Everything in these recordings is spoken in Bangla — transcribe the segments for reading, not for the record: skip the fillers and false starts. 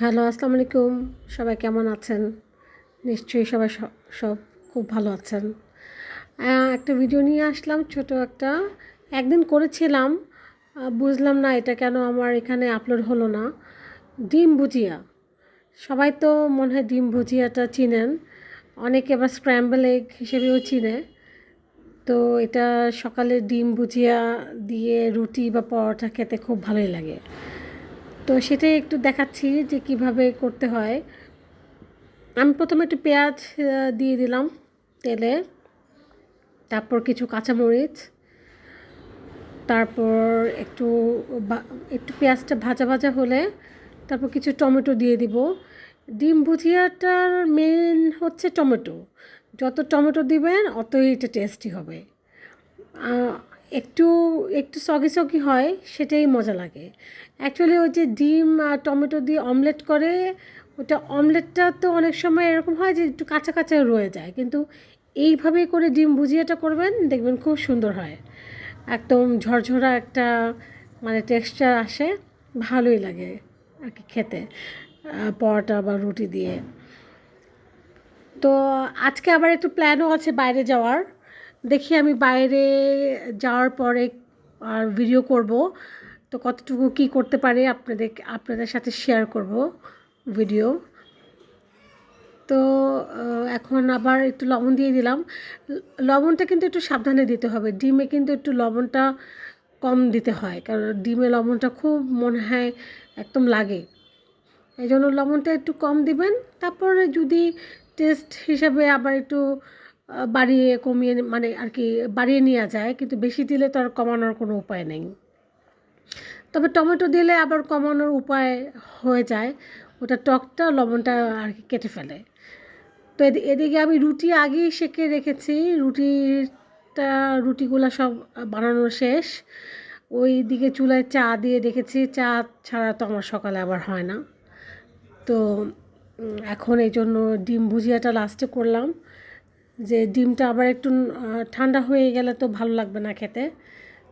হ্যালো, আসসালামু আলাইকুম। সবাই কেমন আছেন? নিশ্চয়ই সবাই সব খুব ভালো আছেন। একটা ভিডিও নিয়ে আসলাম ছোট একটা। একদিন করেছিলাম, বুঝলাম না এটা কেন আমার এখানে আপলোড হলো না। ডিম ভুজিয়া। সবাই তো মনে হয় ডিম ভুজিয়াটা চিনেন। অনেকে আবার স্ক্র্যাম্বল এগ হিসেবেও চিনে। তো এটা সকালে ডিম ভুজিয়া দিয়ে রুটি বা পরোটা খেতে খুব ভালোই লাগে। তো সেটাই একটু দেখাচ্ছি যে কিভাবে করতে হয়। আমি প্রথমে একটু পেঁয়াজ দিয়ে দিলাম তেলে, তারপর কিছু কাঁচামরিচ, তারপর একটু একটু পেঁয়াজটা ভাজা ভাজা হলে তারপর কিছু টমেটো দিয়ে দিব। ডিম ভুজিয়াটার মেন হচ্ছে টমেটো। যত টমেটো দিবেন অতই এটা টেস্টি হবে। একটু একটু সগি সগি হয়, সেটাই মজা লাগে। অ্যাকচুয়ালি ওই যে ডিম আর টমেটো দিয়ে অমলেট করে, ওটা অমলেটটা তো অনেক সময় এরকম হয় যে একটু কাঁচা কাঁচা রয়ে যায়, কিন্তু এইভাবে করে ডিম ভুজিয়াটা করবেন, দেখবেন খুব সুন্দর হয়। একদম ঝরঝরা একটা মানে টেক্সচার আসে, ভালোই লাগে আর কি খেতে, পরোটা বা রুটি দিয়ে। তো আজকে আবার একটু প্ল্যানও আছে বাইরে যাওয়ার। দেখি আমি বাইরে যাওয়ার পরে আর ভিডিও করব, তো কতটুকু কী করতে পারি আপনাদের সাথে শেয়ার করব ভিডিও। তো এখন আবার একটু লবণ দিয়ে দিলাম। লবণটা কিন্তু একটু সাবধানে দিতে হবে। ডিমে কিন্তু একটু লবণটা কম দিতে হয়, কারণ ডিমে লবণটা খুব মনে হয় একদম লাগে। এই জন্য লবণটা একটু কম দিবেন। তারপরে যদি টেস্ট হিসাবে আবার একটু বাড়িয়ে কমিয়ে মানে আর কি বাড়িয়ে নেওয়া যায়, কিন্তু বেশি দিলে তো আর কমানোর কোনো উপায় নেই। তবে টমেটো দিলে আবার কমানোর উপায় হয়ে যায়, ওটা টকটা লবণটা আর কি কেটে ফেলে। তো এদিকে আমি রুটি আগেই সেঁকে রেখেছি। রুটিগুলো সব বানানো শেষ। ওই দিকে চুলায় চা দিয়ে রেখেছি। চা ছাড়া তো আমার সকালে আবার হয় না। তো এখন এই জন্য ডিম ভুজিয়াটা লাস্টে করলাম, যে ডিমটা আবার একটু ঠান্ডা হয়ে গেলে তো ভালো লাগবে না খেতে,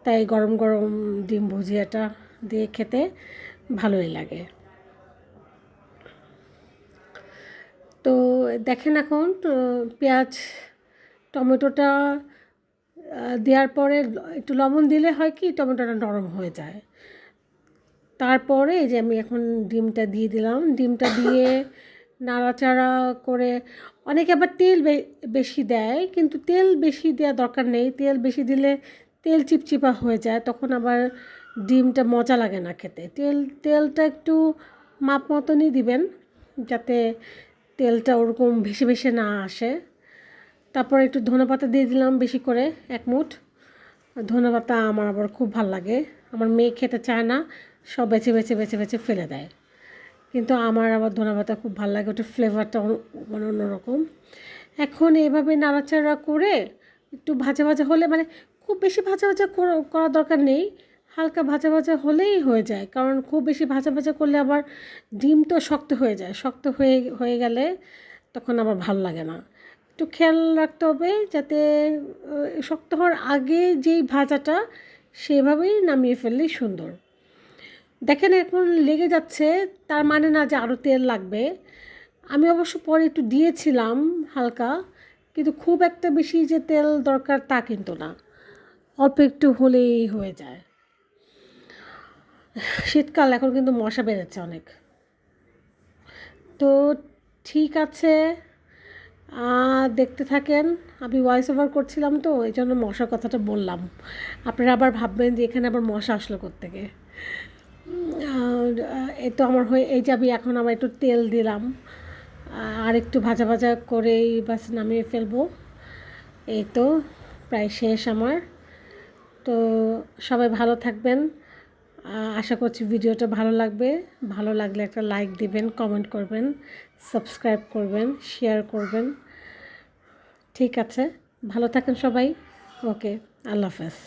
তাই গরম গরম ডিম ভুজিয়াটা দিয়ে খেতে ভালোই লাগে। তো দেখেন এখন পেঁয়াজ টমেটোটা দেওয়ার পরে একটু লবণ দিলে হয় কি টমেটোটা নরম হয়ে যায়। তারপরে এই যে আমি এখন ডিমটা দিয়ে দিলাম। ডিমটা দিয়ে নাড়াচাড়া করে, অনেকে আবার তেল বেশি দেয়, কিন্তু তেল বেশি দেওয়া দরকার নেই। তেল বেশি দিলে তেল চিপচিপা হয়ে যায়, তখন আবার ডিমটা মজা লাগে না খেতে। তেলটা একটু মাপ মতনই দিবেন, যাতে তেলটা ওরকম ভেসে ভেসে না আসে। তারপর একটু ধনেপাতা দিয়ে দিলাম বেশি করে, 1 মুঠ। ধনেপাতা আমার আবার খুব ভাল লাগে। আমার মেয়ে খেতে চায় না, সব বেছে বেছে বেছে বেছে ফেলে দেয়, কিন্তু আমার আবার ধনেপাতা খুব ভালো লাগে, ওটা ফ্লেভারটা মানে অন্যরকম। এখন এভাবে নাড়াচাড়া করে একটু ভাজা ভাজা হলে, মানে খুব বেশি ভাজা ভাজা করার দরকার নেই, হালকা ভাজা ভাজা হলেই হয়ে যায়। কারণ খুব বেশি ভাজা ভাজা করলে আবার ডিম তো শক্ত হয়ে যায়, শক্ত হয়ে হয়ে গেলে তখন আবার ভালো লাগে না। একটু খেয়াল রাখতে হবে যাতে শক্ত হওয়ার আগে যেই ভাজাটা, সেভাবেই নামিয়ে ফেললেই সুন্দর। দেখেন এখন লেগে যাচ্ছে, তার মানে না যে আরও তেল লাগবে। আমি অবশ্য পরে একটু দিয়েছিলাম হালকা, কিন্তু খুব একটা বেশি যে তেল দরকার তা কিন্তু না, অল্প একটু হলেই হয়ে যায়। শীতকাল, এখন কিন্তু মশা বেড়েছে অনেক। তো ঠিক আছে, দেখতে থাকেন। আমি ভয়েস ওভার করছিলাম, তো এই জন্য মশার কথাটা বললাম। আপনারা আবার ভাববেন যে এখানে আবার মশা আসলো কোত্থেকে। এই তো আমার হয়ে, এই যে আমি এখন আবার একটু তেল দিলাম, আর একটু ভাজা ভাজা করেই বাস নামিয়ে ফেলবো। এই তো প্রায় শেষ আমার। তো সবাই ভালো থাকবেন। আশা করছি ভিডিওটা ভালো লাগবে। ভালো লাগলে একটা লাইক দিবেন, কমেন্ট করবেন, সাবস্ক্রাইব করবেন, শেয়ার করবেন। ঠিক আছে, ভালো থাকেন সবাই। ওকে, আল্লাহ হাফেজ।